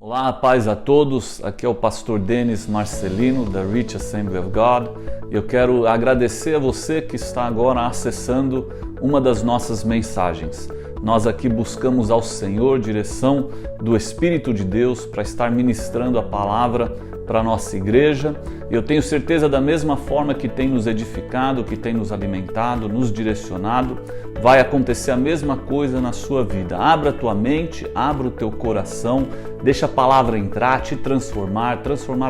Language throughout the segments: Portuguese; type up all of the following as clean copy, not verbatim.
Olá, paz a todos. Aqui é o pastor Denis Marcelino da Rich Assembly of God. Eu quero agradecer a você que está agora acessando uma das nossas mensagens. Nós aqui buscamos ao Senhor direção do Espírito de Deus para estar ministrando a palavra para a nossa igreja. Eu tenho certeza, da mesma forma que tem nos edificado, que tem nos alimentado, nos direcionado, vai acontecer a mesma coisa na sua vida. Abra a tua mente, abra o teu coração, deixa a palavra entrar, te transformar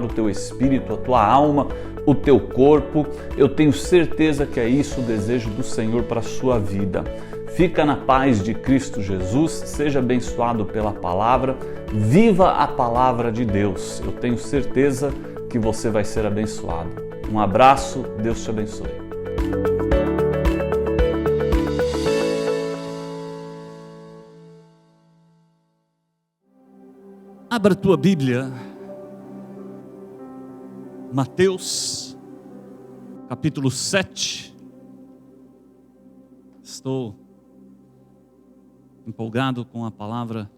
o teu espírito, a tua alma, o teu corpo. Eu tenho certeza que é isso o desejo do Senhor para a sua vida. Fica na paz de Cristo Jesus, seja abençoado pela palavra, viva a palavra de Deus. Eu tenho certeza que você vai ser abençoado. Um abraço, Deus te abençoe. Abra a tua Bíblia, Mateus, capítulo 7. Estou empolgado com a palavra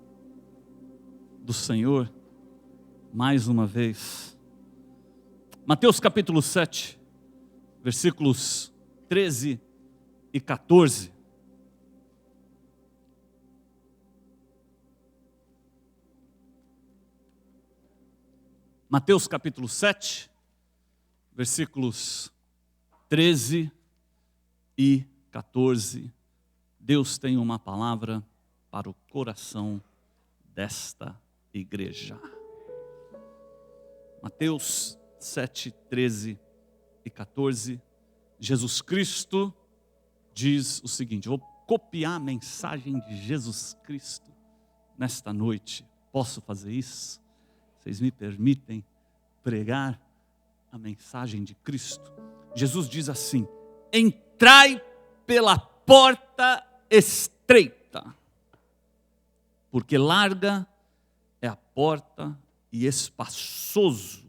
do Senhor, mais uma vez. Mateus capítulo 7, versículos 13 e 14. Mateus capítulo 7, versículos 13 e 14. Deus tem uma palavra para o coração desta igreja. Mateus 7, 13 e 14. Jesus Cristo diz o seguinte: eu vou copiar a mensagem de Jesus Cristo nesta noite. Posso fazer isso? Vocês me permitem pregar a mensagem de Cristo? Jesus diz assim: entrai pela porta estreita, porque larga é a porta e espaçoso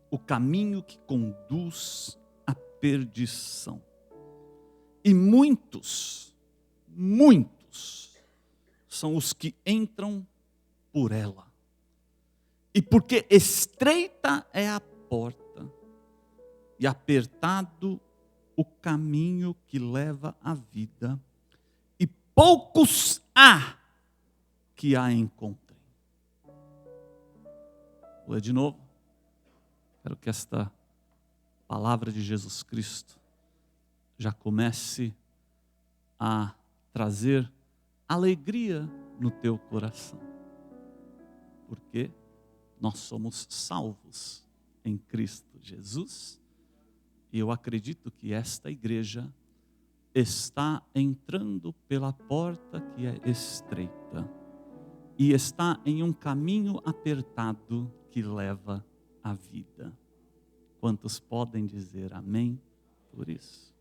o caminho que conduz à perdição. E muitos são os que entram por ela. E porque estreita é a porta e apertado o caminho que leva à vida, e poucos há que a encontrem. Vou ler de novo. Quero que esta palavra de Jesus Cristo já comece a trazer alegria no teu coração. Porque nós somos salvos em Cristo Jesus, e eu acredito que esta igreja está entrando pela porta que é estreita e está em um caminho apertado que leva à vida. Quantos podem dizer amém por isso?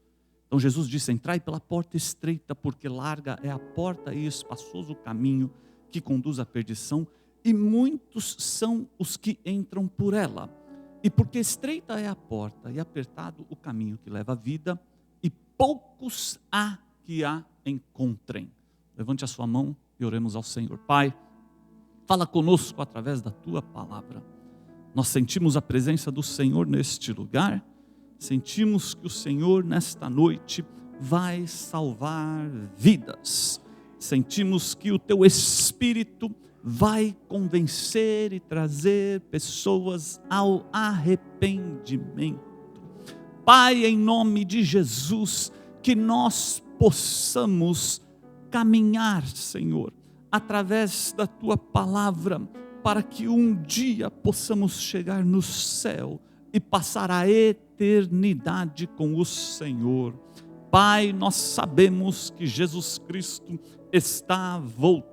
Então Jesus disse: entrai pela porta estreita, porque larga é a porta e espaçoso o caminho que conduz à perdição, e muitos são os que entram por ela. E porque estreita é a porta e apertado o caminho que leva à vida, e poucos há que a encontrem. Levante a sua mão e oremos ao Senhor. Pai, fala conosco através da tua palavra. Nós sentimos a presença do Senhor neste lugar, sentimos que o Senhor nesta noite vai salvar vidas, sentimos que o teu Espírito vai convencer e trazer pessoas ao arrependimento. Pai, em nome de Jesus, que nós possamos caminhar, Senhor, através da tua palavra, para que um dia possamos chegar no céu e passar a eternidade com o Senhor. Pai, nós sabemos que Jesus Cristo está voltando,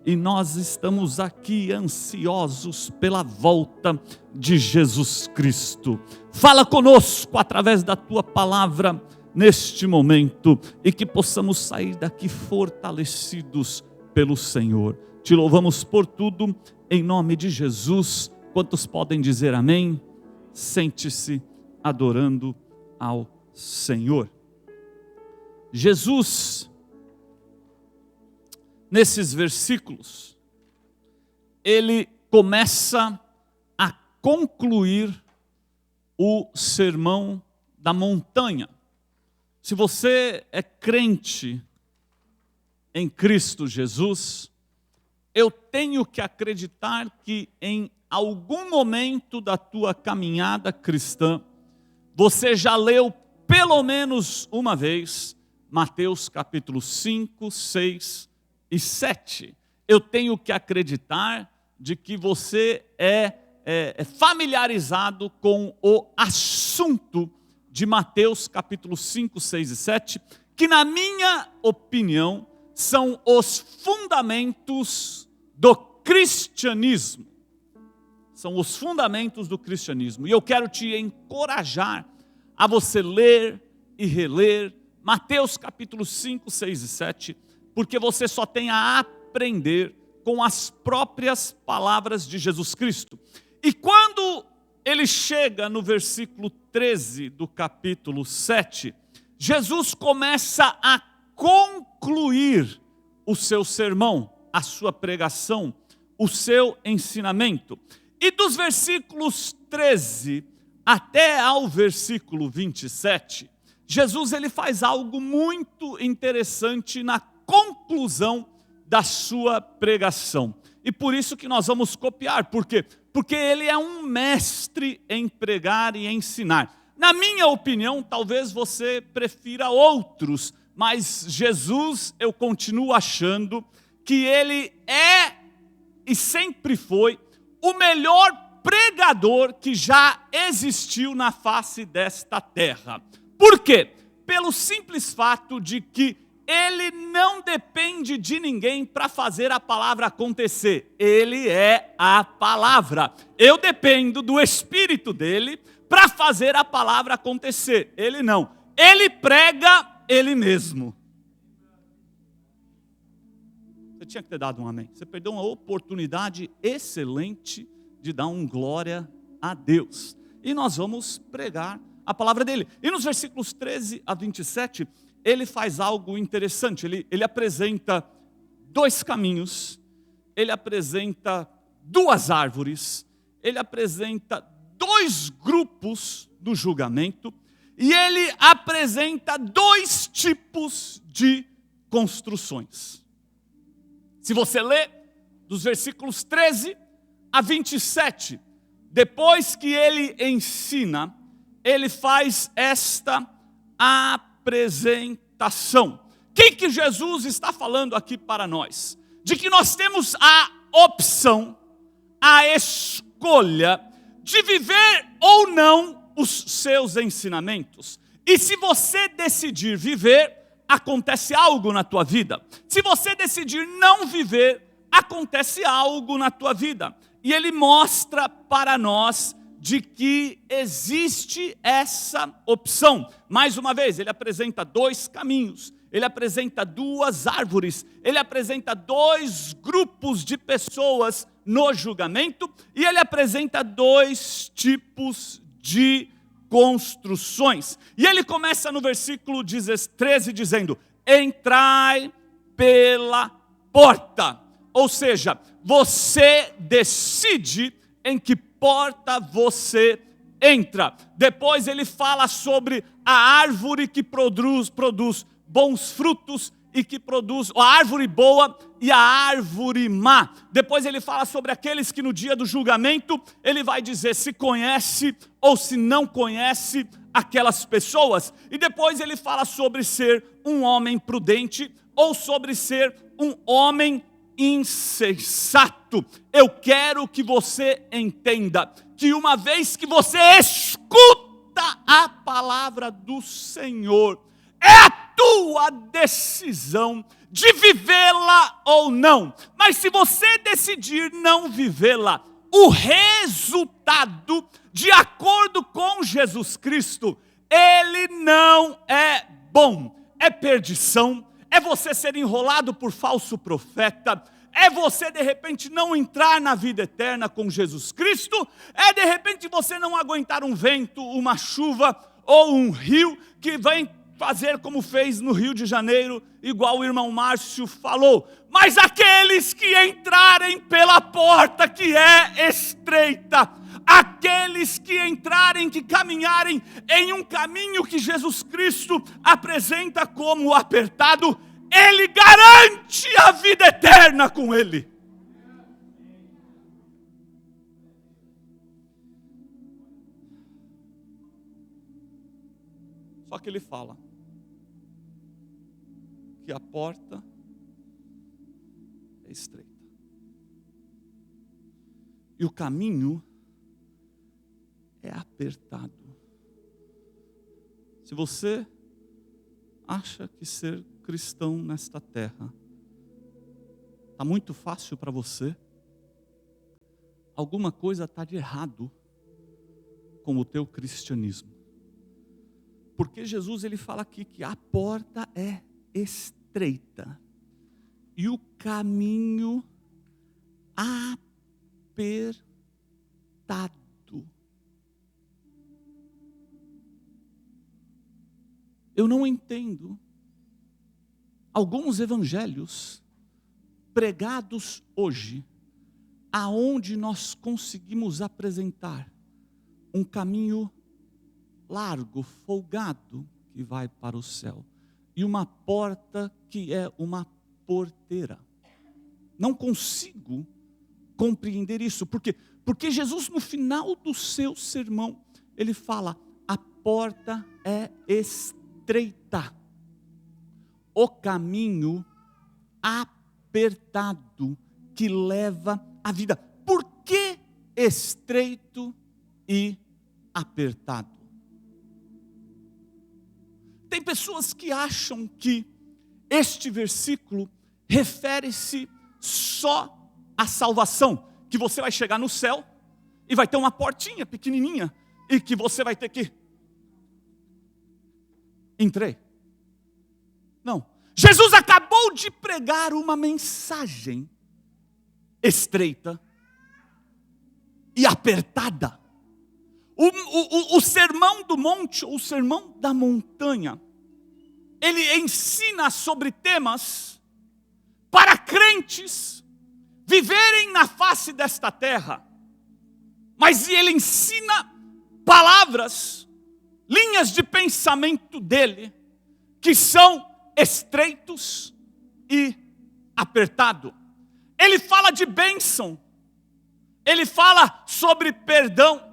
e nós estamos aqui ansiosos pela volta de Jesus Cristo. Fala conosco através da tua palavra neste momento, e que possamos sair daqui fortalecidos pelo Senhor. Te louvamos por tudo, em nome de Jesus. Quantos podem dizer amém? Sente-se adorando ao Senhor. Jesus, nesses versículos, ele começa a concluir o sermão da montanha. Se você é crente em Cristo Jesus, eu tenho que acreditar que em algum momento da tua caminhada cristã, você já leu pelo menos uma vez Mateus capítulo 5, 6 e 7. Eu tenho que acreditar de que você é familiarizado com o assunto de Mateus capítulo 5, 6 e 7, que na minha opinião são os fundamentos do cristianismo. São os fundamentos do cristianismo. E eu quero te encorajar a você ler e reler Mateus capítulo 5, 6 e 7, porque você só tem a aprender com as próprias palavras de Jesus Cristo. E quando ele chega no versículo 13 do capítulo 7, Jesus começa a concluir o seu sermão, a sua pregação, o seu ensinamento. E dos versículos 13 até ao versículo 27, Jesus ele faz algo muito interessante na conclusão da sua pregação. E por isso que nós vamos copiar. Por quê? Porque ele é um mestre em pregar e ensinar. Na minha opinião, talvez você prefira outros, mas Jesus, eu continuo achando que ele é e sempre foi o melhor pregador que já existiu na face desta terra. Por quê? Pelo simples fato de que ele não depende de ninguém para fazer a palavra acontecer. Ele é a palavra. Eu dependo do Espírito dele para fazer a palavra acontecer. Ele não. Ele prega ele mesmo. Você tinha que ter dado um amém. Você perdeu uma oportunidade excelente de dar um glória a Deus. E nós vamos pregar a palavra dele. E nos versículos 13 a 27, ele faz algo interessante. Ele apresenta dois caminhos, ele apresenta duas árvores, ele apresenta dois grupos do julgamento, e ele apresenta dois tipos de construções. Se você ler dos versículos 13 a 27, depois que ele ensina, ele faz esta apresentação. O que Jesus está falando aqui para nós? De que nós temos a opção, a escolha de viver ou não os seus ensinamentos. E se você decidir viver, acontece algo na tua vida. Se você decidir não viver, acontece algo na tua vida. E ele mostra para nós de que existe essa opção. Mais uma vez, ele apresenta dois caminhos, ele apresenta duas árvores, ele apresenta dois grupos de pessoas no julgamento, e ele apresenta dois tipos de construções. E ele começa no versículo 13 dizendo: entrai pela porta. Ou seja, você decide em que porta você entra. Depois ele fala sobre a árvore que produz bons frutos e que produz a árvore boa e a árvore má. Depois ele fala sobre aqueles que no dia do julgamento ele vai dizer se conhece ou se não conhece aquelas pessoas. E depois ele fala sobre ser um homem prudente ou sobre ser um homem insensato. Eu quero que você entenda que uma vez que você escuta a palavra do Senhor, é a tua decisão de vivê-la ou não. Mas se você decidir não vivê-la, o resultado, de acordo com Jesus Cristo, ele não é bom. É perdição, é você ser enrolado por falso profeta, é você de repente não entrar na vida eterna com Jesus Cristo, é de repente você não aguentar um vento, uma chuva ou um rio que vem fazer como fez no Rio de Janeiro, igual o irmão Márcio falou. Mas aqueles que entrarem pela porta que é estreita, aqueles que entrarem, que caminharem em um caminho que Jesus Cristo apresenta como apertado, Ele garante a vida eterna com Ele. Só que Ele fala que a porta é estreita e o caminho é apertado. Se você acha que ser cristão nesta terra está muito fácil para você, alguma coisa está de errado com o teu cristianismo. Porque Jesus ele fala aqui que a porta é estreita e o caminho apertado. Eu não entendo alguns evangelhos pregados hoje, aonde nós conseguimos apresentar um caminho largo, folgado, que vai para o céu, e uma porta que é uma porteira. Não consigo compreender isso. Por quê? Porque Jesus, no final do seu sermão, ele fala: a porta é estreita, o caminho apertado que leva à vida. Por que estreito e apertado? Tem pessoas que acham que este versículo refere-se só à salvação, que você vai chegar no céu e vai ter uma portinha pequenininha e que você vai ter que entrei. Não. Jesus acabou de pregar uma mensagem estreita e apertada. O sermão do monte, o sermão da montanha, ele ensina sobre temas para crentes viverem na face desta terra, mas ele ensina palavras, linhas de pensamento dele, que são estreitos e apertados. Ele fala de bênção, ele fala sobre perdão,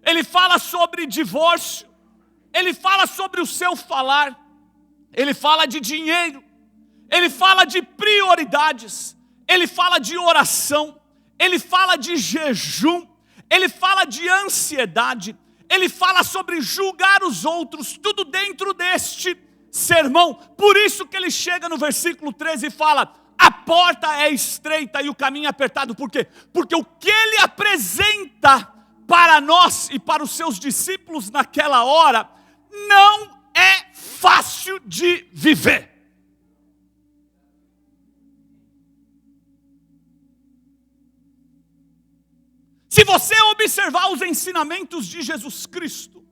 ele fala sobre divórcio, ele fala sobre o seu falar, ele fala de dinheiro, ele fala de prioridades, ele fala de oração, ele fala de jejum, ele fala de ansiedade, ele fala sobre julgar os outros, tudo dentro deste sermão. Por isso que ele chega no versículo 13 e fala: a porta é estreita e o caminho é apertado. Por quê? Porque o que ele apresenta para nós e para os seus discípulos naquela hora não é fácil de viver. Se você observar os ensinamentos de Jesus Cristo,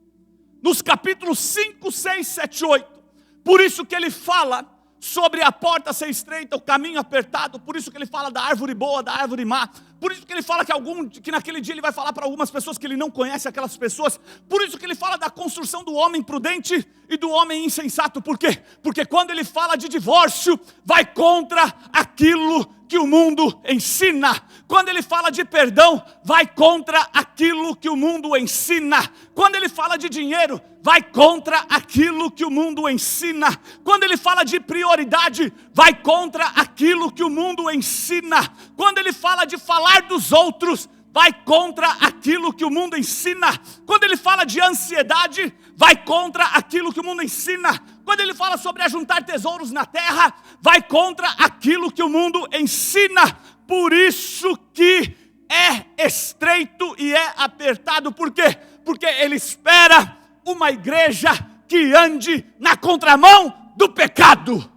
nos capítulos 5, 6, 7, 8, por isso que ele fala sobre a porta ser estreita, o caminho apertado, por isso que ele fala da árvore boa, da árvore má, por isso que ele fala que naquele dia ele vai falar para algumas pessoas que ele não conhece aquelas pessoas, por isso que ele fala da construção do homem prudente e do homem insensato. Por quê? Porque quando ele fala de divórcio, vai contra aquilo que o mundo ensina. Quando ele fala de perdão, vai contra aquilo que o mundo ensina. Quando ele fala de dinheiro, vai contra aquilo que o mundo ensina. Quando ele fala de prioridade, vai contra aquilo que o mundo ensina. Quando ele fala de falar dos outros, vai contra aquilo que o mundo ensina. Quando ele fala de ansiedade, vai contra aquilo que o mundo ensina. Quando ele fala sobre ajuntar tesouros na terra, vai contra aquilo que o mundo ensina. Por isso que é estreito e é apertado. Por quê? Porque ele espera uma igreja que ande na contramão do pecado.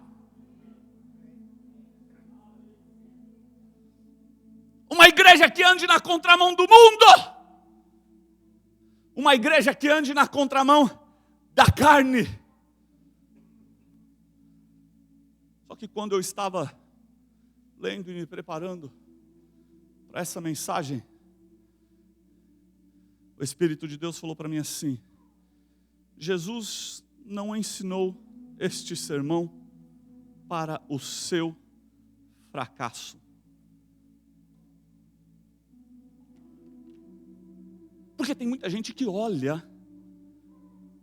Uma igreja que ande na contramão do mundo. Uma igreja que ande na contramão da carne. Só que quando eu estava lendo e me preparando para essa mensagem, o Espírito de Deus falou para mim assim: Jesus não ensinou este sermão para o seu fracasso. Porque tem muita gente que olha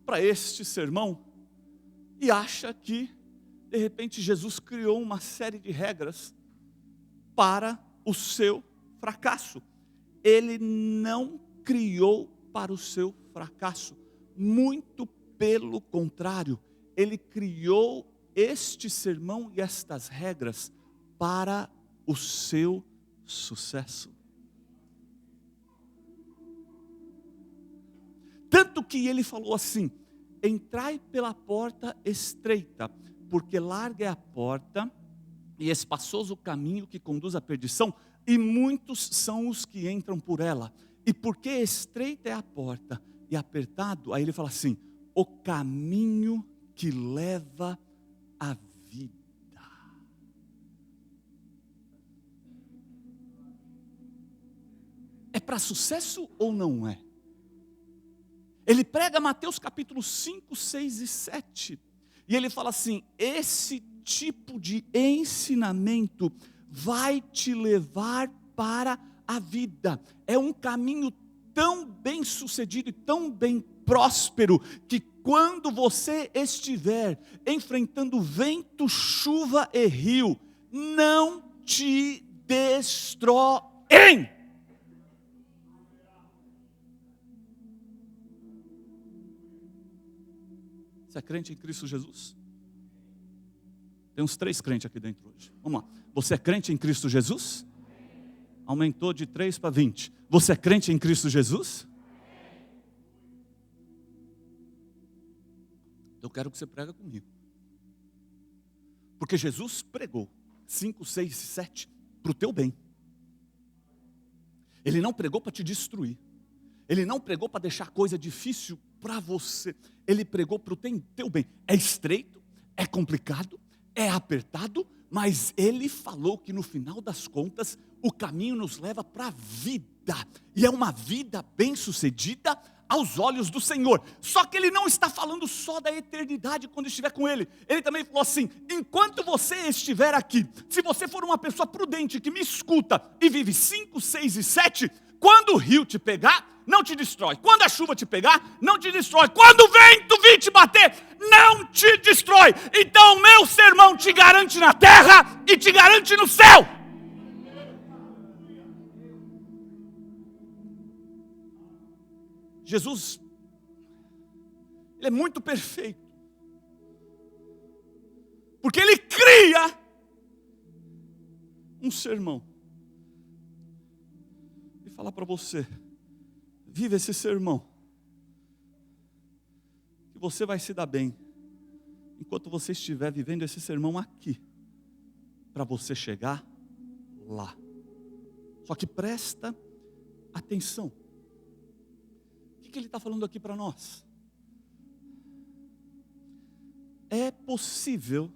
para este sermão e acha que, de repente, Jesus criou uma série de regras para o seu fracasso. Ele não criou para o seu fracasso. Muito pelo contrário, ele criou este sermão e estas regras para o seu sucesso. Tanto que ele falou assim: entrai pela porta estreita, porque larga é a porta e espaçoso o caminho que conduz à perdição, e muitos são os que entram por ela. E porque estreita é a porta e apertado, aí ele fala assim: o caminho que leva à vida. É para sucesso ou não é? Ele prega Mateus capítulo 5, 6 e 7. E ele fala assim: esse tipo de ensinamento vai te levar para a vida. É um caminho tão bem sucedido e tão bem próspero, que quando você estiver enfrentando vento, chuva e rio, não te destroem. Você é crente em Cristo Jesus? Tem uns 3 crentes aqui dentro hoje. Vamos lá. Você é crente em Cristo Jesus? Aumentou de 3 para 20. Você é crente em Cristo Jesus? Eu quero que você prega comigo. Porque Jesus pregou 5, 6 e 7 para o teu bem. Ele não pregou para te destruir. Ele não pregou para deixar coisa difícil para você. Ele pregou para o teu bem. É estreito, é complicado, é apertado, mas ele falou que no final das contas o caminho nos leva para a vida. E é uma vida bem-sucedida aos olhos do Senhor. Só que ele não está falando só da eternidade quando estiver com ele. Ele também falou assim: enquanto você estiver aqui, se você for uma pessoa prudente que me escuta e vive 5, 6 e 7, quando o rio te pegar, não te destrói. Quando a chuva te pegar, não te destrói. Quando o vento vir te bater, não te destrói. Então o meu sermão te garante na terra e te garante no céu. Jesus, ele é muito perfeito, porque ele cria um sermão e fala para você: vive esse sermão, que você vai se dar bem, enquanto você estiver vivendo esse sermão aqui, para você chegar lá. Só que presta atenção. O que ele está falando aqui para nós? É possível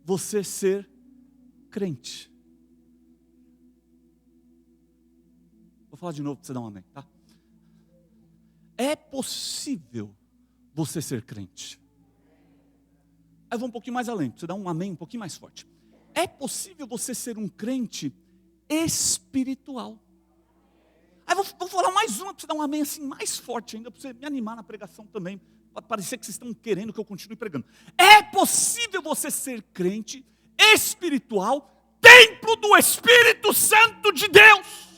você ser crente. Vou falar de novo para você dar um amém, tá? É possível você ser crente. Aí eu vou um pouquinho mais além, para você dar um amém um pouquinho mais forte. É possível você ser um crente espiritual. Aí vou falar mais uma para você dar um amém assim mais forte ainda, para você me animar na pregação também, para parecer que vocês estão querendo que eu continue pregando. É possível você ser crente espiritual, templo do Espírito Santo de Deus.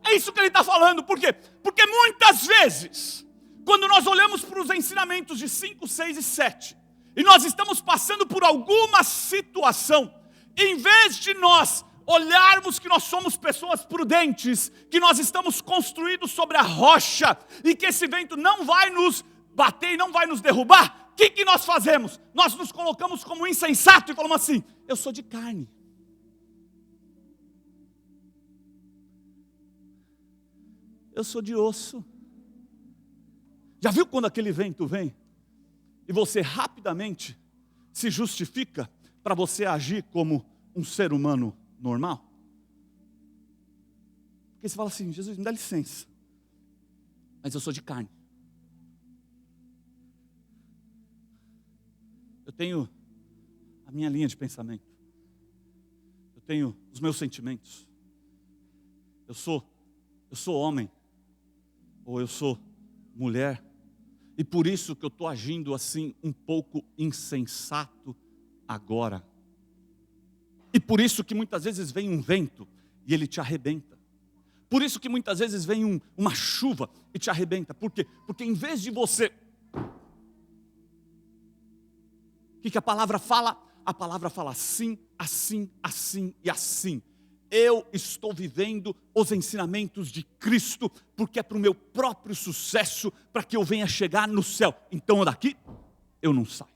É isso que ele está falando. Por quê? Porque muitas vezes, quando nós olhamos para os ensinamentos de 5, 6 e 7, e nós estamos passando por alguma situação, em vez de nós olharmos que nós somos pessoas prudentes, que nós estamos construídos sobre a rocha, e que esse vento não vai nos bater e não vai nos derrubar, o que nós fazemos? Nós nos colocamos como insensato e falamos assim: eu sou de carne. Eu sou de osso. Já viu quando aquele vento vem? E você rapidamente se justifica para você agir como um ser humano normal? Porque você fala assim, Jesus, me dá licença, mas eu sou de carne. Eu tenho a minha linha de pensamento. Eu tenho os meus sentimentos. Eu sou homem, ou eu sou mulher, e por isso que eu estou agindo assim um pouco insensato agora. E por isso que muitas vezes vem um vento e ele te arrebenta. Por isso que muitas vezes vem uma chuva e te arrebenta. Por quê? Porque em vez de você... O que a palavra fala? A palavra fala assim, assim, assim e assim. Eu estou vivendo os ensinamentos de Cristo, porque é para o meu próprio sucesso, para que eu venha chegar no céu. Então daqui, eu não saio.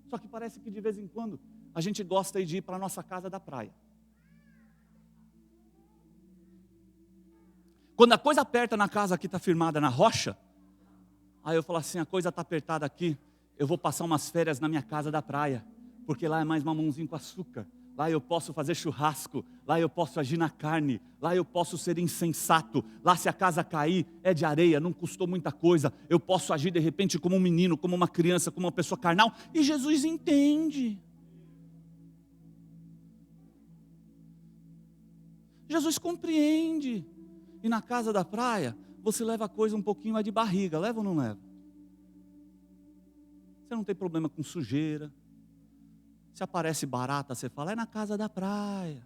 Só que parece que de vez em quando, a gente gosta de ir para a nossa casa da praia. Quando a coisa aperta na casa que está firmada na rocha, aí eu falo assim, a coisa está apertada aqui, eu vou passar umas férias na minha casa da praia, porque lá é mais mamãozinho com açúcar, lá eu posso fazer churrasco, lá eu posso agir na carne, lá eu posso ser insensato, lá se a casa cair é de areia, não custou muita coisa, eu posso agir de repente como um menino, como uma criança, como uma pessoa carnal, e Jesus entende. Jesus compreende. E na casa da praia, você leva a coisa um pouquinho mais de barriga, leva ou não leva? Você não tem problema com sujeira. Se aparece barata, você fala, é na casa da praia.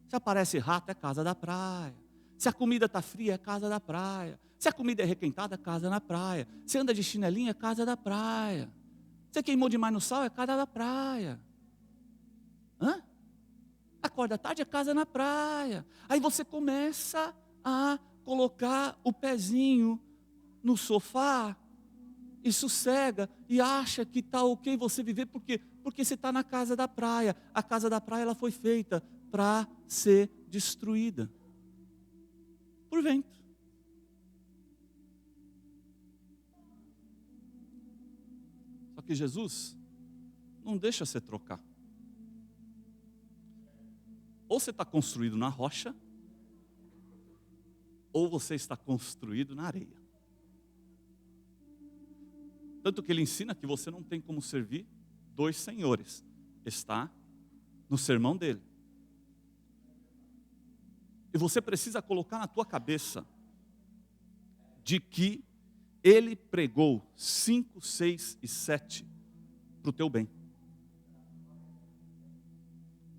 Se aparece rato, é casa da praia. Se a comida está fria, é casa da praia. Se a comida é requentada, é casa na praia. Se anda de chinelinho, é casa da praia. Você queimou demais no sal, é casa da praia. Hã? Acorda tarde, é casa na praia. Aí você começa a colocar o pezinho no sofá e sossega e acha que está ok você viver. Por quê? Porque você está na casa da praia. A casa da praia ela foi feita para ser destruída por vento. Só que Jesus não deixa você trocar. Ou você está construído na rocha, ou você está construído na areia. Tanto que ele ensina que você não tem como servir dois senhores. Está no sermão dele. E você precisa colocar na tua cabeça de que ele pregou 5, 6 e 7 para o teu bem.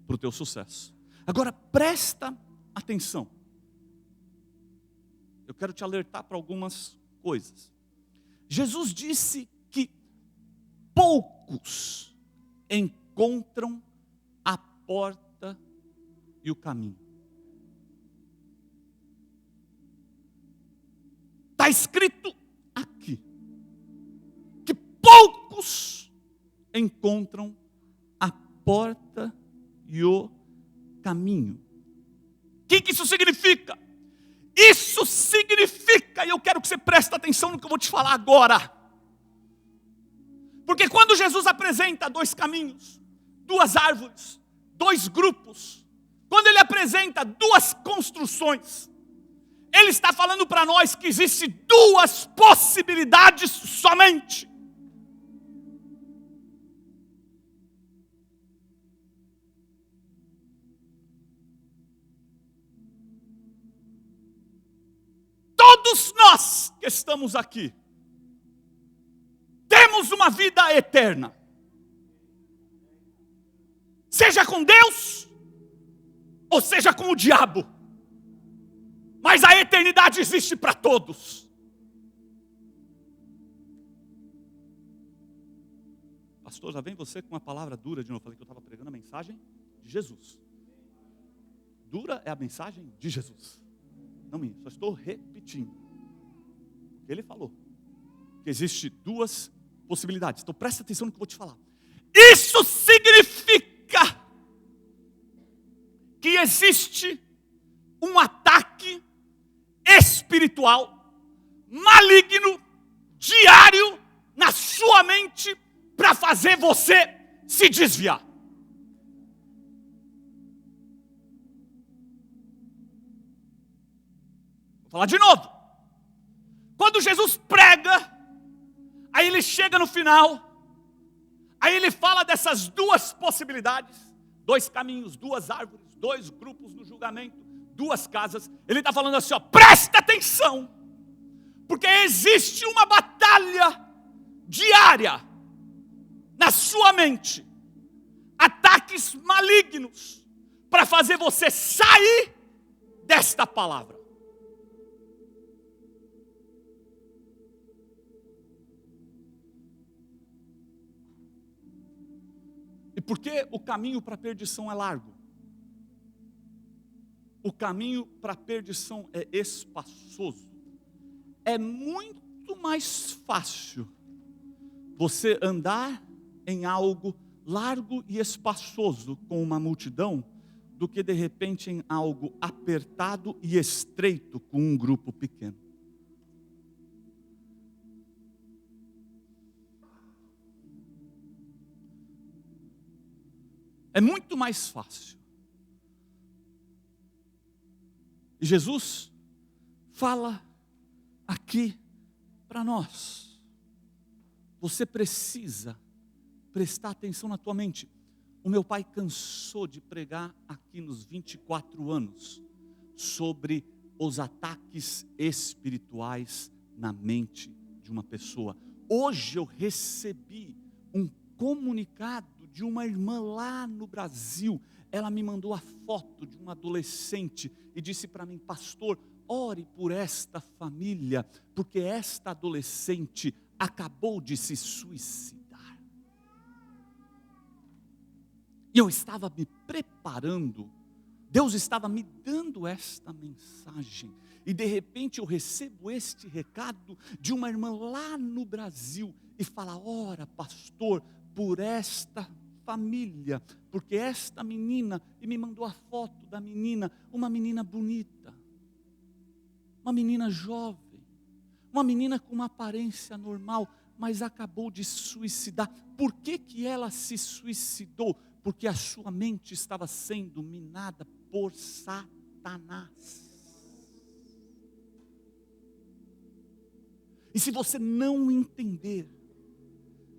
Para o teu sucesso. Agora presta atenção. Eu quero te alertar para algumas coisas. Jesus disse que poucos encontram a porta e o caminho. Está escrito aqui que poucos encontram a porta e o caminho. O que isso significa? Isso significa, e eu quero que você preste atenção no que eu vou te falar agora. Porque quando Jesus apresenta dois caminhos, duas árvores, dois grupos, quando ele apresenta duas construções, ele está falando para nós que existem duas possibilidades somente. Todos nós que estamos aqui temos uma vida eterna, seja com Deus ou seja com o diabo, mas a eternidade existe para todos. Pastor, já vem você com uma palavra dura de novo. Eu falei que eu estava pregando a mensagem de Jesus. Dura é a mensagem de Jesus. Não minha, só estou repetindo. Ele falou que existe duas possibilidades. Então presta atenção no que eu vou te falar. Isso significa que existe um ataque espiritual maligno, diário, na sua mente, para fazer você se desviar. Vou falar de novo. Quando Jesus prega, aí ele chega no final, aí ele fala dessas duas possibilidades, 2 caminhos, 2 árvores, 2 grupos no julgamento, 2 casas. Ele está falando assim, ó, presta atenção, porque existe uma batalha diária na sua mente, ataques malignos, para fazer você sair desta palavra. E por que o caminho para a perdição é largo? O caminho para a perdição é espaçoso. É muito mais fácil você andar em algo largo e espaçoso com uma multidão do que de repente em algo apertado e estreito com um grupo pequeno. É muito mais fácil. E Jesus fala aqui para nós. Você precisa prestar atenção na tua mente. O meu pai cansou de pregar aqui nos 24 anos sobre os ataques espirituais na mente de uma pessoa. Hoje eu recebi um comunicado de uma irmã lá no Brasil. Ela me mandou a foto de um adolescente e disse para mim, pastor, ore por esta família, porque esta adolescente acabou de se suicidar. E eu estava me preparando, Deus estava me dando esta mensagem, e de repente eu recebo este recado de uma irmã lá no Brasil, e fala, ora pastor, por esta família, porque esta menina, e me mandou a foto da menina, uma menina bonita, uma menina jovem, uma menina com uma aparência normal, mas acabou de se suicidar. Por que que ela se suicidou? Porque a sua mente estava sendo minada por Satanás. E se você não entender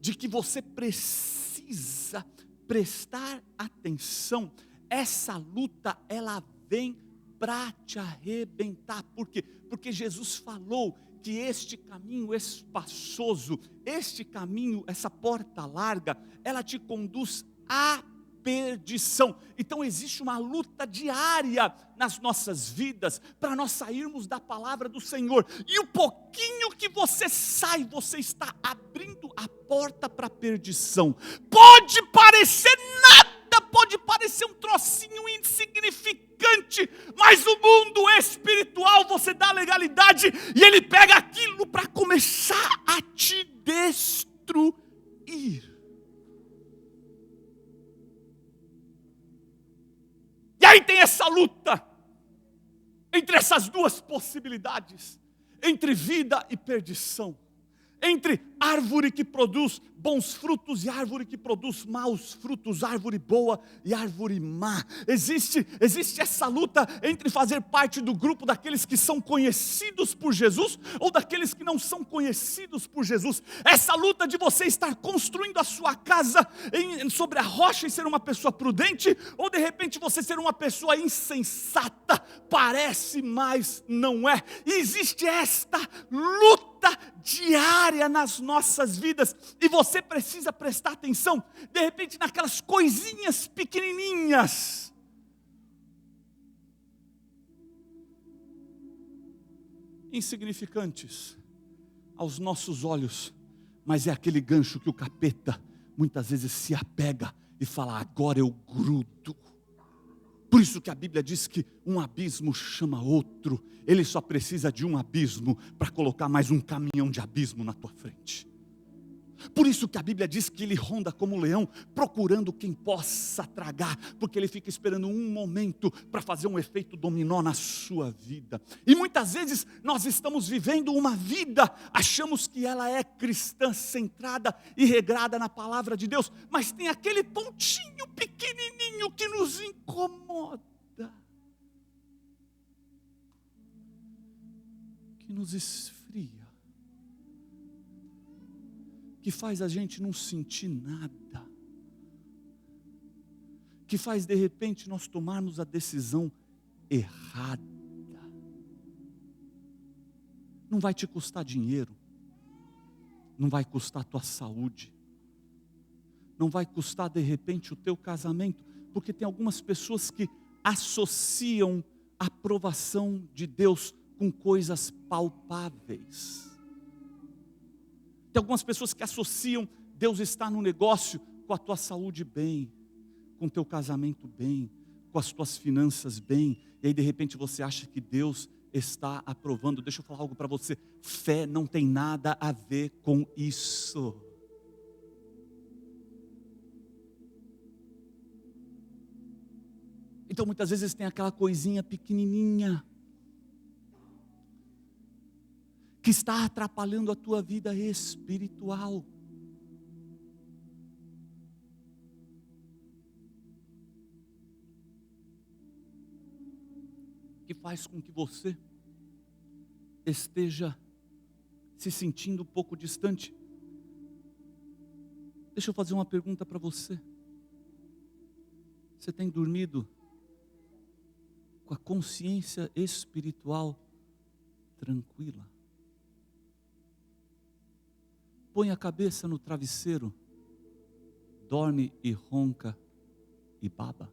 de que você precisa prestar atenção, essa luta ela vem para te arrebentar. Por quê? Porque Jesus falou que este caminho espaçoso, este caminho, essa porta larga, ela te conduz à perdição. Então existe uma luta diária nas nossas vidas para nós sairmos da palavra do Senhor. E o pouquinho que você sai, você está abrindo a porta para a perdição. Pode parecer nada, pode parecer um trocinho insignificante, mas o mundo espiritual, você dá legalidade e ele pega aquilo para começar a te destruir. E aí tem essa luta entre essas duas possibilidades, entre vida e perdição, entre árvore que produz bons frutos e árvore que produz maus frutos, árvore boa e árvore má. Existe essa luta entre fazer parte do grupo daqueles que são conhecidos por Jesus ou daqueles que não são conhecidos por Jesus. Essa luta de você estar construindo a sua casa sobre a rocha e ser uma pessoa prudente, ou de repente você ser uma pessoa insensata, parece, mas não é. E existe esta luta diária nas nossas vidas, e você precisa prestar atenção, de repente naquelas coisinhas pequenininhas, insignificantes aos nossos olhos, mas é aquele gancho que o capeta muitas vezes se apega e fala, agora eu grudo. Por isso que a Bíblia diz que um abismo chama outro. Ele só precisa de um abismo para colocar mais um caminhão de abismo na tua frente. Por isso que a Bíblia diz que ele ronda como leão, procurando quem possa tragar, porque ele fica esperando um momento para fazer um efeito dominó na sua vida. E muitas vezes nós estamos vivendo uma vida, achamos que ela é cristã, centrada e regrada na palavra de Deus, mas tem aquele pontinho pequenininho que nos incomoda, que nos esfria, que faz a gente não sentir nada, que faz de repente nós tomarmos a decisão errada. Não vai te custar dinheiro, não vai custar a tua saúde, não vai custar de repente o teu casamento, porque tem algumas pessoas que associam a aprovação de Deus com coisas palpáveis. Tem algumas pessoas que associam Deus estar no negócio com a tua saúde bem, com o teu casamento bem, com as tuas finanças bem, e aí de repente você acha que Deus está aprovando. Deixa eu falar algo para você, fé não tem nada a ver com isso. Então muitas vezes tem aquela coisinha pequenininha, que está atrapalhando a tua vida espiritual. Que faz com que você esteja se sentindo um pouco distante. Deixa eu fazer uma pergunta para você. Você tem dormido com a consciência espiritual tranquila? Põe a cabeça no travesseiro, dorme e ronca e baba.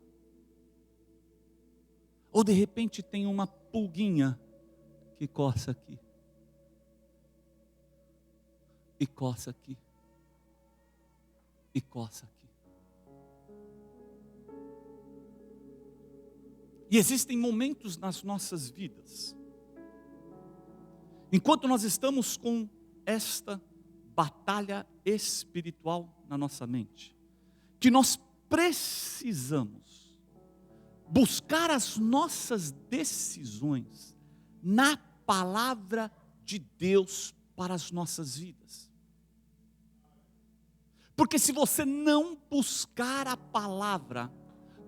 Ou de repente tem uma pulguinha que coça aqui, e coça aqui, e coça aqui. E existem momentos nas nossas vidas, enquanto nós estamos com esta batalha espiritual na nossa mente, que nós precisamos buscar as nossas decisões na palavra de Deus para as nossas vidas. Porque se você não buscar a palavra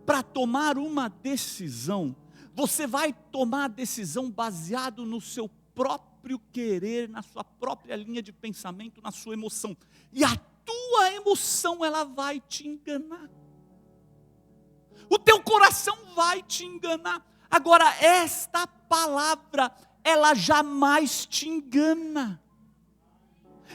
para tomar uma decisão, você vai tomar a decisão baseado no seu próprio querer, na sua própria linha de pensamento, na sua emoção. E a tua emoção, ela vai te enganar. O teu coração vai te enganar. Agora, esta palavra, ela jamais te engana.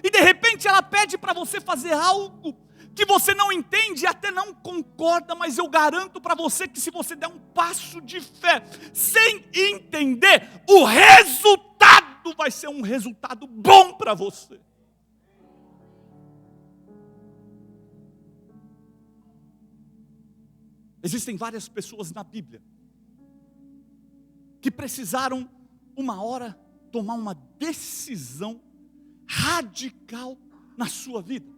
E de repente ela pede para você fazer algo que você não entende e até não concorda, mas eu garanto para você que se você der um passo de fé, sem entender, o resultado vai ser um resultado bom para você. Existem várias pessoas na Bíblia que precisaram uma hora tomar uma decisão radical na sua vida.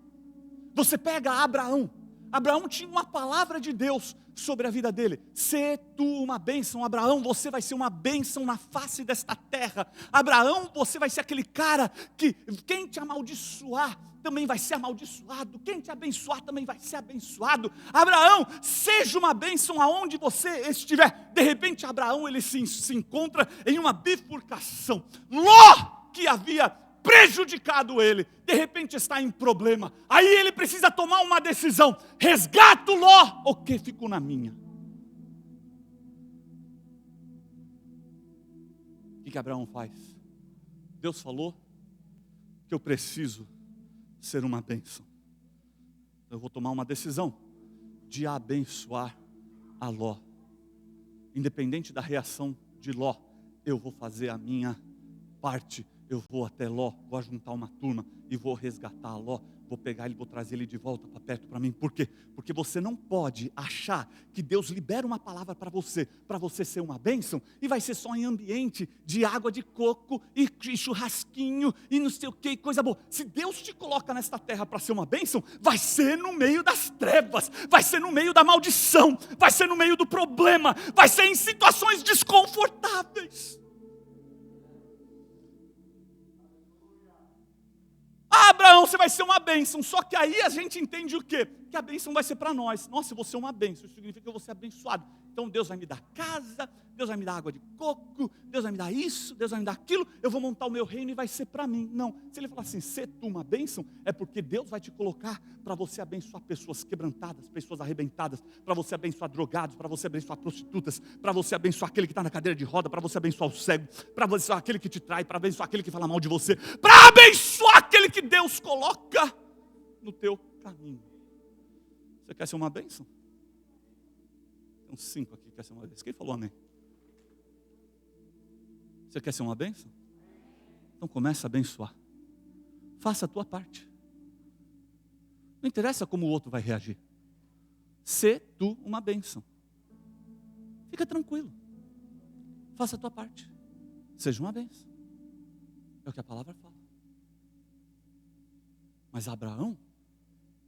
Você pega Abraão. Abraão tinha uma palavra de Deus sobre a vida dele. Sê tu uma bênção, Abraão, você vai ser uma bênção na face desta terra. Abraão, você vai ser aquele cara que quem te amaldiçoar também vai ser amaldiçoado. Quem te abençoar também vai ser abençoado. Abraão, seja uma bênção aonde você estiver. De repente Abraão ele se encontra em uma bifurcação. Ló, que havia prejudicado ele, de repente está em problema. Aí ele precisa tomar uma decisão: resgato Ló ou que fico na minha? O que Abraão faz? Deus falou que eu preciso ser uma bênção. Eu vou tomar uma decisão de abençoar a Ló. Independente da reação de Ló, eu vou fazer a minha parte. eu vou até Ló, vou juntar uma turma e vou resgatar Ló, vou pegar ele, vou trazer ele de volta para perto para mim. Por quê? Porque você não pode achar que Deus libera uma palavra para você ser uma bênção, e vai ser só em ambiente de água de coco e churrasquinho e não sei o que, coisa boa. Se Deus te coloca nesta terra para ser uma bênção, vai ser no meio das trevas, vai ser no meio da maldição, vai ser no meio do problema, vai ser em situações desconfortáveis. Abraão, você vai ser uma bênção. Só que aí a gente entende o quê? Que a bênção vai ser para nós. Nossa, eu vou ser uma bênção, isso significa que eu vou ser abençoado. Então Deus vai me dar casa, Deus vai me dar água de coco, Deus vai me dar isso, Deus vai me dar aquilo, eu vou montar o meu reino e vai ser para mim. Não, se ele falar assim, ser tu uma bênção, é porque Deus vai te colocar para você abençoar pessoas quebrantadas, pessoas arrebentadas, para você abençoar drogados, para você abençoar prostitutas, para você abençoar aquele que está na cadeira de roda, para você abençoar o cego, para abençoar aquele que te trai, para abençoar aquele que fala mal de você, para abençoar aquele que Deus coloca no teu caminho. Você quer ser uma bênção? Tem uns 5 aqui que quer ser uma bênção. Quem falou amém? Você quer ser uma bênção? Então começa a abençoar. Faça a tua parte. Não interessa como o outro vai reagir. Sê tu uma bênção. Fica tranquilo. Faça a tua parte. Seja uma bênção. É o que a palavra fala. Mas Abraão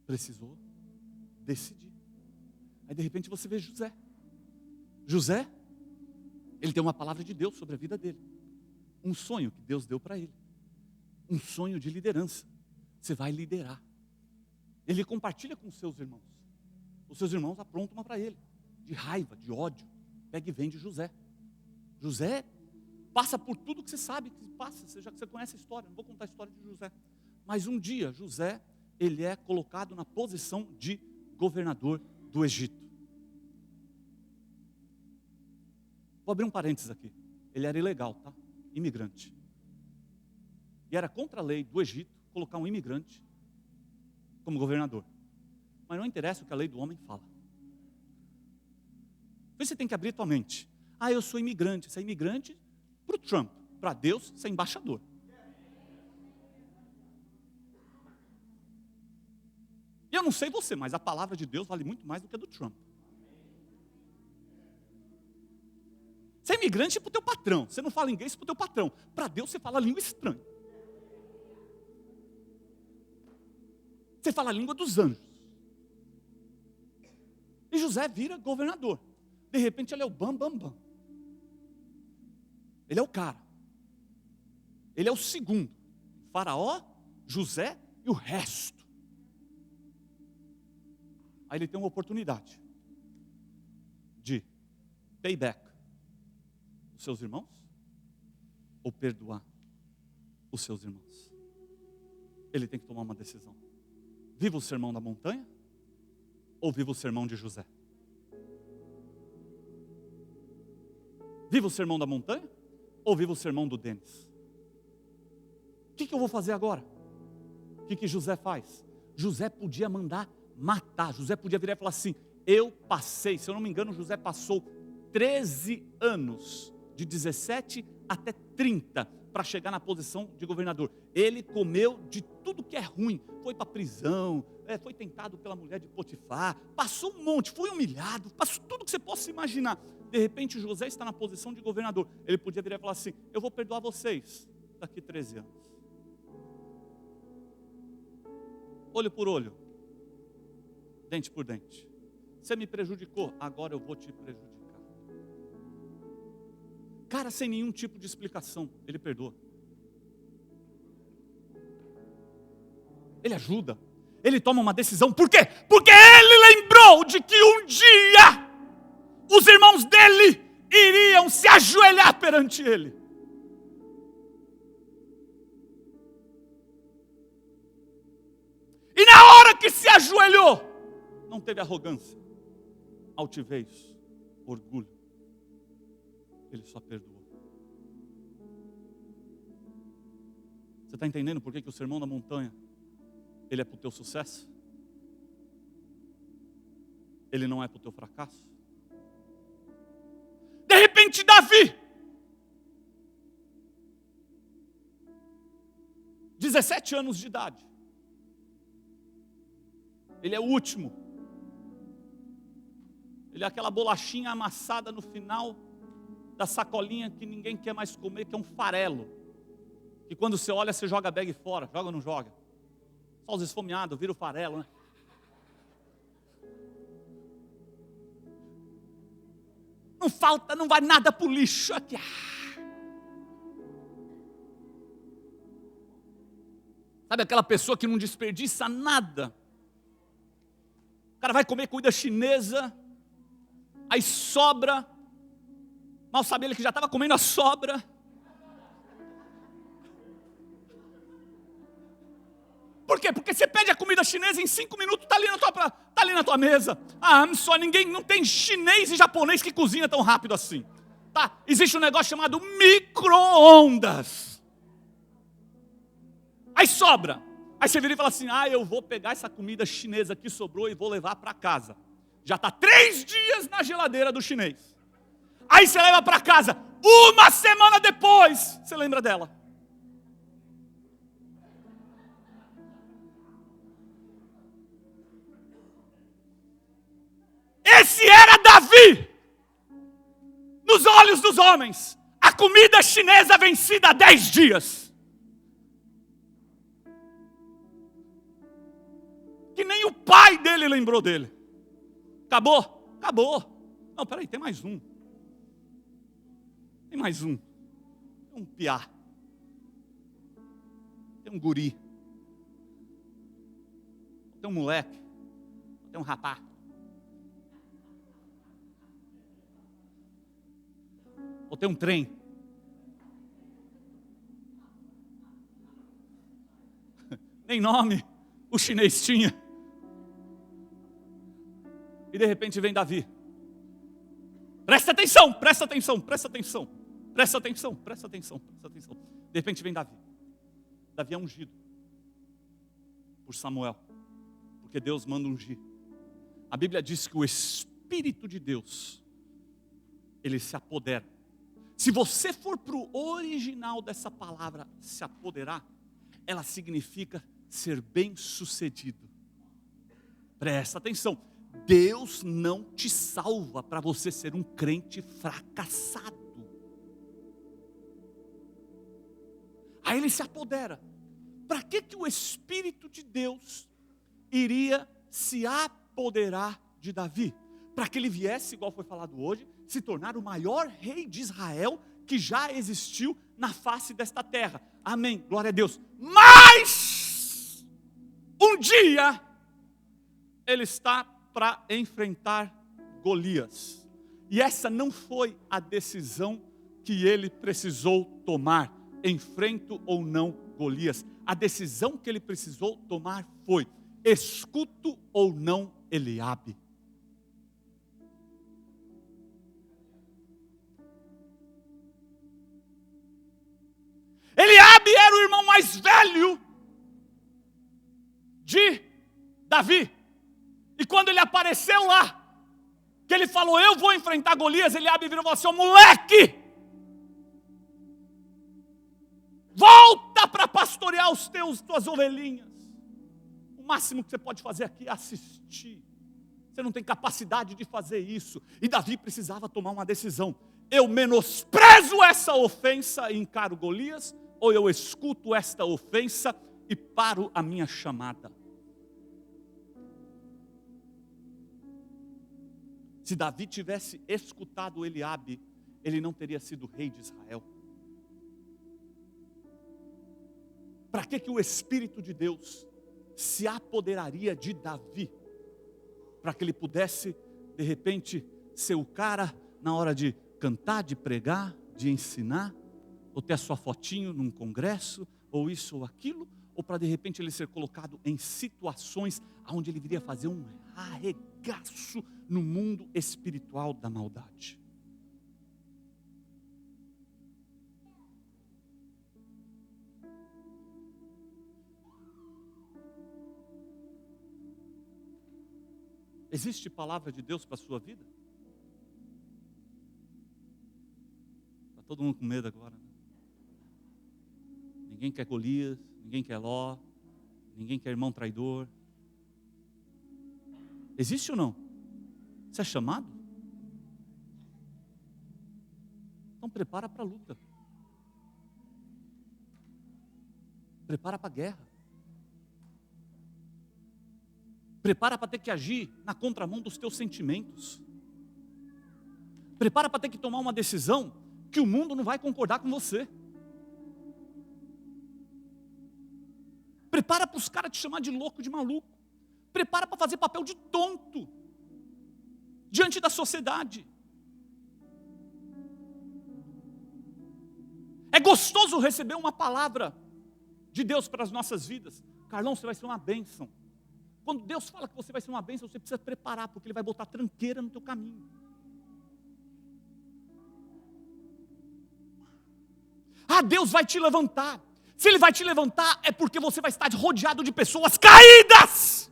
precisou decidir. Aí de repente você vê José. José, ele tem uma palavra de Deus sobre a vida dele. Um sonho que Deus deu para ele. Um sonho de liderança. Você vai liderar. Ele compartilha com os seus irmãos. Os seus irmãos aprontam uma para ele. De raiva, de ódio. Pega e vem de José. José passa por tudo que você sabe que passa. Já que você conhece a história. Não vou contar a história de José. Mas um dia, José, ele é colocado na posição de governador do Egito. Vou abrir um parênteses aqui. Ele era ilegal, tá? Imigrante. E era contra a lei do Egito colocar um imigrante como governador. Mas não interessa o que a lei do homem fala. Então você tem que abrir tua mente. Ah, eu sou imigrante. Você é imigrante para o Trump. Para Deus, você é embaixador. E eu não sei você, mas a palavra de Deus vale muito mais do que a do Trump. Você é imigrante para o teu patrão. Você não fala inglês para o teu patrão. Para Deus você fala língua estranha. Você fala a língua dos anjos. E José vira governador. De repente ele é o bam. Ele é o cara. Ele é o segundo. Faraó, José e o resto. Aí ele tem uma oportunidade de payback os seus irmãos ou perdoar os seus irmãos. Ele tem que tomar uma decisão. Viva o sermão da montanha ou viva o sermão de José? Viva o sermão da montanha ou viva o sermão do Denis? O que eu vou fazer agora? O que José faz? José podia mandar matar. José podia virar e falar assim, eu passei, se eu não me engano, José passou 13 anos, de 17 até 30, para chegar na posição de governador. Ele comeu de tudo que é ruim, foi para a prisão, foi tentado pela mulher de Potifar, passou um monte, foi humilhado, passou tudo que você possa imaginar. De repente José está na posição de governador. Ele podia virar e falar assim, eu vou perdoar vocês daqui 13 anos. Olho por olho, dente por dente. Você me prejudicou, agora eu vou te prejudicar. Cara, sem nenhum tipo de explicação, ele perdoa. Ele ajuda. Ele toma uma decisão. Por quê? Porque ele lembrou de que um dia os irmãos dele iriam se ajoelhar perante ele. E na hora que se ajoelhou, não teve arrogância, altivez, orgulho. Ele só perdoou. Você está entendendo por que o sermão da montanha, ele é para o teu sucesso? Ele não é para o teu fracasso? De repente Davi 17 anos de idade. Ele é o último. Ele é aquela bolachinha amassada no final da sacolinha que ninguém quer mais comer, que é um farelo. Que quando você olha, você joga a bag fora. Joga ou não joga? Só os esfomeados, vira o farelo, né? Não falta, não vai nada pro lixo aqui. Sabe aquela pessoa que não desperdiça nada? O cara vai comer comida chinesa, aí sobra. Mal sabe ele que já estava comendo a sobra. Por quê? Porque você pede a comida chinesa e em 5 minutos está ali na tua mesa. Não tem chinês e japonês que cozinha tão rápido assim. Tá? Existe um negócio chamado micro-ondas. Aí sobra. Aí você vira e fala assim, eu vou pegar essa comida chinesa que sobrou e vou levar para casa. Já está 3 dias na geladeira do chinês. Aí você leva para casa. 1 semana depois, você lembra dela. Esse era Davi, nos olhos dos homens, a comida chinesa vencida há 10 dias. Que nem o pai dele lembrou dele. Acabou? Acabou. Não, peraí, tem mais um. Tem mais um. Tem um piá. Tem um guri. Tem um moleque. Tem um rapaz. Ou tem um trem. Nem nome o chinês tinha. E de repente vem Davi. Presta atenção, presta atenção, presta atenção. Presta atenção, presta atenção, presta atenção. De repente vem Davi. Davi é ungido por Samuel. Porque Deus manda ungir. A Bíblia diz que o Espírito de Deus, ele se apodera. Se você for para o original dessa palavra, se apoderar, ela significa ser bem-sucedido. Presta atenção. Deus não te salva para você ser um crente fracassado. Aí ele se apodera. Para que o Espírito de Deus iria se apoderar de Davi? Para que ele viesse, igual foi falado hoje, se tornar o maior rei de Israel que já existiu na face desta terra. Amém, glória a Deus. Mas, um dia, ele está para enfrentar Golias. E essa não foi a decisão que ele precisou tomar. Enfrento ou não Golias. A decisão que ele precisou tomar foi: escuto ou não Eliabe. Eliabe era o irmão mais velho de Davi. E quando ele apareceu lá, que ele falou, eu vou enfrentar Golias, Eliabe virou e falou assim, moleque, volta para pastorear tuas ovelhinhas. O máximo que você pode fazer aqui é assistir. Você não tem capacidade de fazer isso. E Davi precisava tomar uma decisão. Eu menosprezo essa ofensa e encaro Golias, ou eu escuto esta ofensa e paro a minha chamada. Se Davi tivesse escutado Eliabe, ele não teria sido rei de Israel. Para que o Espírito de Deus se apoderaria de Davi? Para que ele pudesse, de repente, ser o cara na hora de cantar, de pregar, de ensinar, ou ter a sua fotinho num congresso, ou isso ou aquilo, ou para de repente ele ser colocado em situações onde ele viria fazer um arregaço no mundo espiritual da maldade. Existe palavra de Deus para a sua vida? Está todo mundo com medo agora, né? ninguém quer Golias, ninguém quer Ló, ninguém quer irmão traidor. Existe ou não? Você é chamado? Então prepara para a luta. Prepara para a guerra. Prepara para ter que agir na contramão dos teus sentimentos. Prepara para ter que tomar uma decisão que o mundo não vai concordar com você. Prepara para os caras te chamar de louco, de maluco. Prepara para fazer papel de tonto diante da sociedade. É gostoso receber uma palavra de Deus para as nossas vidas. Carlão, você vai ser uma bênção. Quando Deus fala que você vai ser uma bênção, você precisa preparar, porque Ele vai botar tranqueira no teu caminho. Ah, Deus vai te levantar. Se Ele vai te levantar, é porque você vai estar rodeado de pessoas caídas.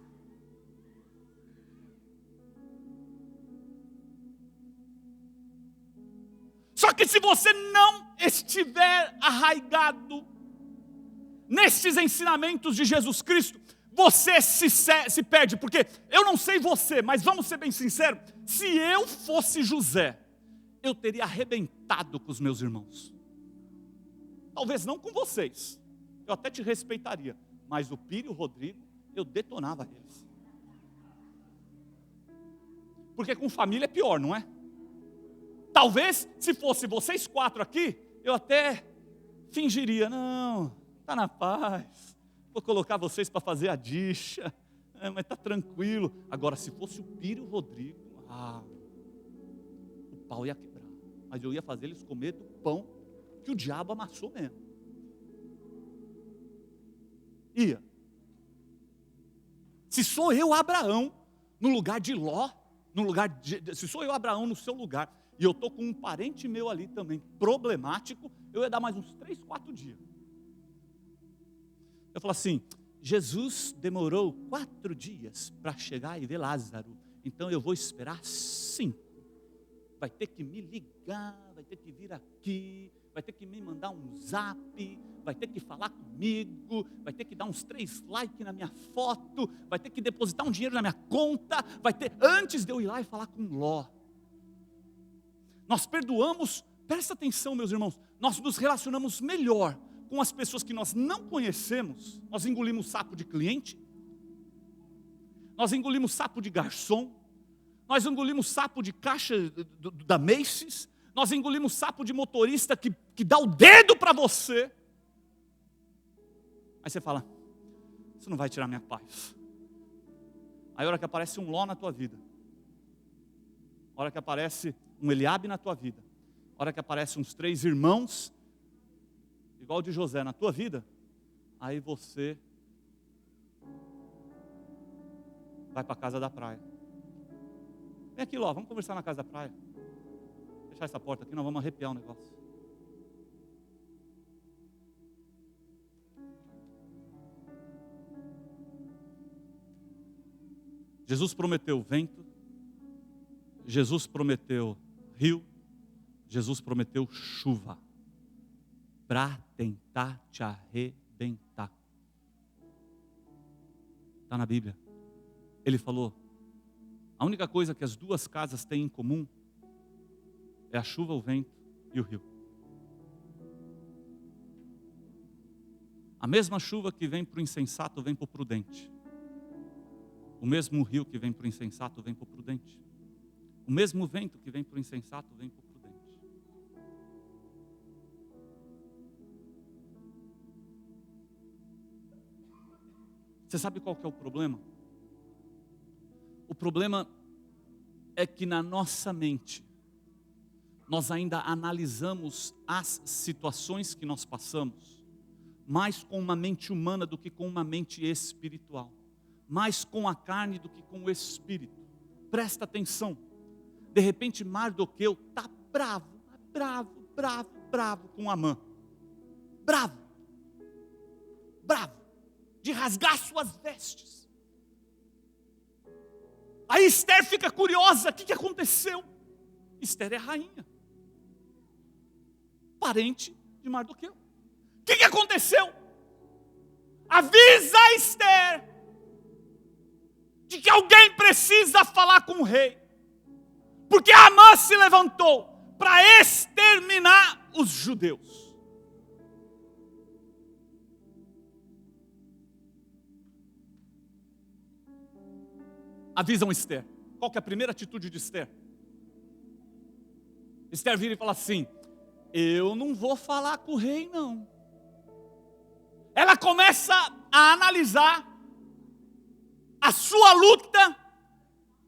Só que se você não estiver arraigado nesses ensinamentos de Jesus Cristo, você se perde. Porque eu não sei você, mas vamos ser bem sinceros, se eu fosse José, eu teria arrebentado com os meus irmãos. Talvez não com vocês, eu até te respeitaria, mas o Pírio e o Rodrigo, eu detonava eles. Porque com família é pior, não é? Talvez, se fosse vocês 4 aqui, eu até fingiria, não, está na paz, vou colocar vocês para fazer a dixa, mas está tranquilo. Agora, se fosse o Pírio e o Rodrigo, o pau ia quebrar, mas eu ia fazer eles comer do pão que o diabo amassou mesmo. Ia. Se sou eu, Abraão, no lugar de Ló, se sou eu, Abraão, no seu lugar, e eu estou com um parente meu ali também, problemático, eu ia dar mais uns 3, 4 dias. Eu falo assim, Jesus demorou 4 dias para chegar e ver Lázaro, então eu vou esperar 5. Vai ter que me ligar, vai ter que vir aqui, vai ter que me mandar um zap, vai ter que falar comigo, vai ter que dar uns 3 likes na minha foto, vai ter que depositar um dinheiro na minha conta, antes de eu ir lá e falar com Ló. Nós perdoamos, presta atenção, meus irmãos, nós nos relacionamos melhor com as pessoas que nós não conhecemos. Nós engolimos sapo de cliente, nós engolimos sapo de garçom, nós engolimos sapo de caixa da Macy's, nós engolimos sapo de motorista que dá o dedo para você. Aí você fala, isso não vai tirar minha paz. Aí a hora que aparece um Ló na tua vida, a hora que aparece um Eliabe na tua vida, a hora que aparece uns 3 irmãos, igual de José na tua vida, aí você vai para a casa da praia. Vem aqui, Ló, vamos conversar na casa da praia. Fechar essa porta aqui, nós vamos arrepiar o negócio. Jesus prometeu vento, Jesus prometeu rio, Jesus prometeu chuva, para tentar te arrebentar. Está na Bíblia. Ele falou, a única coisa que as 2 casas têm em comum é a chuva, o vento e o rio. A mesma chuva que vem para o insensato vem para o prudente. O mesmo rio que vem para o insensato vem para o prudente. O mesmo vento que vem para o insensato vem para o prudente. Você sabe qual que é o problema? O problema é que na nossa mente, nós ainda analisamos as situações que nós passamos, mais com uma mente humana do que com uma mente espiritual. Mais com a carne do que com o espírito. Presta atenção. De repente Mardoqueu está bravo com Amã. Bravo. De rasgar suas vestes. Aí Esther fica curiosa. O que aconteceu? Esther é rainha. Parente de Mardoqueu. que aconteceu? Avisa Esther de que alguém precisa falar com o rei, porque Amã se levantou para exterminar os judeus. Avisam Esther. Qual que é a primeira atitude de Esther? Esther vira e fala assim: eu não vou falar com o rei, não. Ela começa a analisar a sua luta,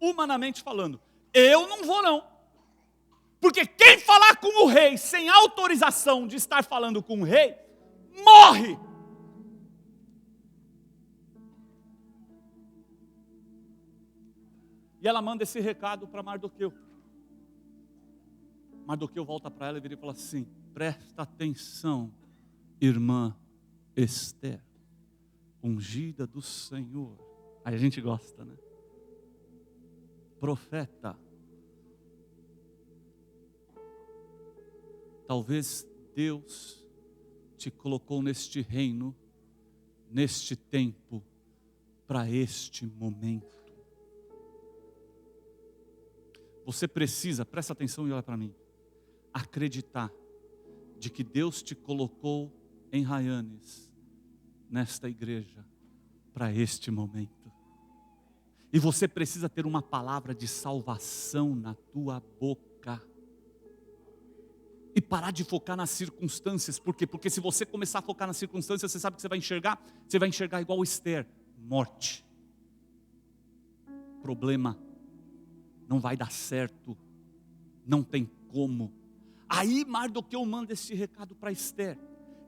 humanamente falando. Eu não vou, não. Porque quem falar com o rei sem autorização de estar falando com o rei, morre. E ela manda esse recado para Mardoqueu. Mardoqueu volta para ela e vira e fala assim: presta atenção, irmã Esther, ungida do Senhor. Aí a gente gosta, né? Profeta. Talvez Deus te colocou neste reino, neste tempo, para este momento. Você precisa, presta atenção e olha para mim, acreditar de que Deus te colocou em Raianes, nesta igreja, para este momento. E você precisa ter uma palavra de salvação na tua boca. E parar de focar nas circunstâncias. Por quê? Porque se você começar a focar nas circunstâncias, você sabe que você vai enxergar? Você vai enxergar igual Esther: morte, problema, não vai dar certo, não tem como. Aí Mardoqueu manda esse recado para Esther.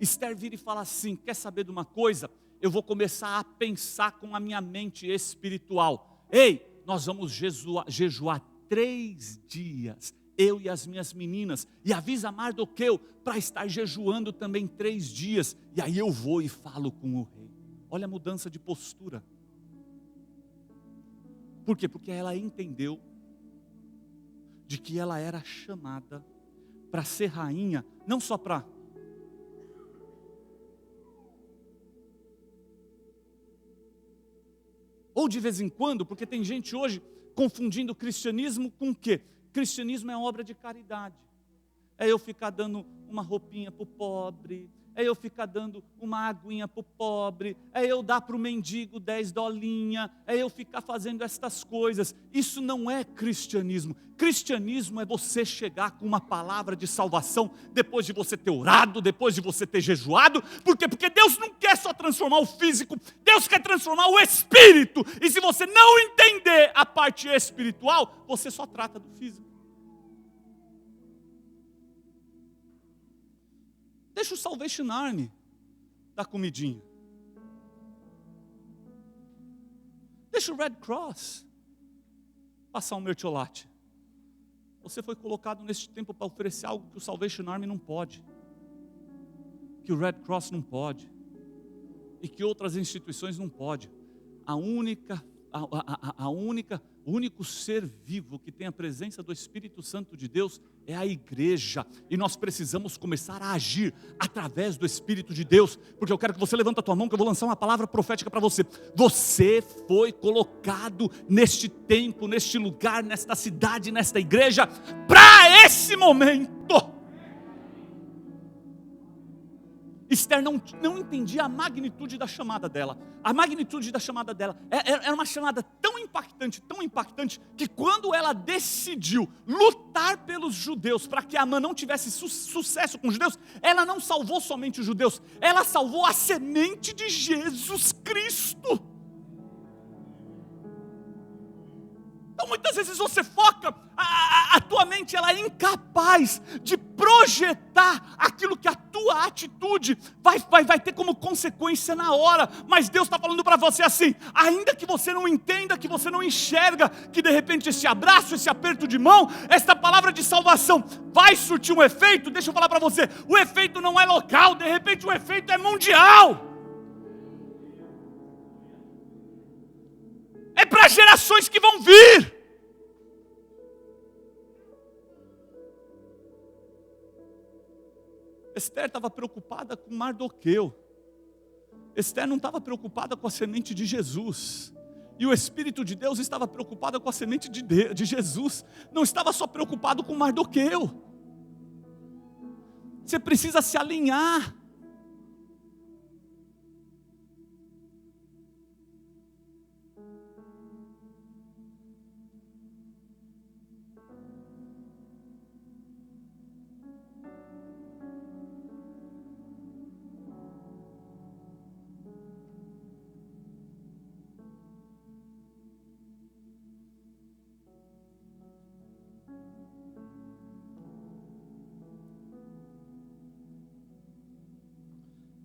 Esther vira e fala assim: quer saber de uma coisa? Eu vou começar a pensar com a minha mente espiritual. Ei, nós vamos jejuar 3 dias, eu e as minhas meninas, e avisa Mardoqueu para estar jejuando também 3 dias, e aí eu vou e falo com o rei. Olha a mudança de postura. Por quê? Porque ela entendeu de que ela era chamada para ser rainha, não só para ou de vez em quando, porque tem gente hoje confundindo o cristianismo com o quê? Cristianismo é obra de caridade. É eu ficar dando uma roupinha para o pobre, é eu ficar dando uma aguinha para o pobre, é eu dar para o mendigo 10 dolinha, é eu ficar fazendo estas coisas. Isso não é cristianismo. Cristianismo é você chegar com uma palavra de salvação, depois de você ter orado, depois de você ter jejuado. Por quê? Porque Deus não quer só transformar o físico, Deus quer transformar o espírito. E se você não entender a parte espiritual, você só trata do físico. Deixa o Salvation Army dar comidinha. Deixa o Red Cross passar um mertiolate. Você foi colocado neste tempo para oferecer algo que o Salvation Army não pode, que o Red Cross não pode, e que outras instituições não podem. O único ser vivo que tem a presença do Espírito Santo de Deus é a igreja, e nós precisamos começar a agir através do Espírito de Deus, porque eu quero que você levante a tua mão, que eu vou lançar uma palavra profética para você. Você foi colocado neste tempo, neste lugar, nesta cidade, nesta igreja, para esse momento. Esther não entendia a magnitude da chamada dela. A magnitude da chamada dela era uma chamada tão impactante, que quando ela decidiu lutar pelos judeus, para que Amã não tivesse sucesso com os judeus, ela não salvou somente os judeus, ela salvou a semente de Jesus Cristo. Então muitas vezes você foca, a tua mente ela é incapaz de projetar aquilo que a tua atitude vai ter como consequência na hora. Mas Deus está falando para você assim: ainda que você não entenda, que você não enxerga, que de repente esse abraço, esse aperto de mão, esta palavra de salvação vai surtir um efeito. Deixa eu falar para você, o efeito não é local, de repente o efeito é mundial. É para gerações que vão vir. Esther estava preocupada com Mardoqueu. Esther não estava preocupada com a semente de Jesus. E o Espírito de Deus estava preocupado com a semente de Jesus. Não estava só preocupado com Mardoqueu. Você precisa se alinhar.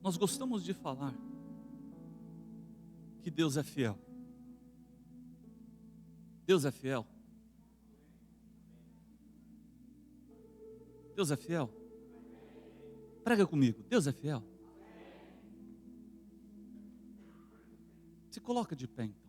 Nós gostamos de falar que Deus é fiel. Deus é fiel. Deus é fiel. Prega comigo. Deus é fiel. Se coloca de pé então.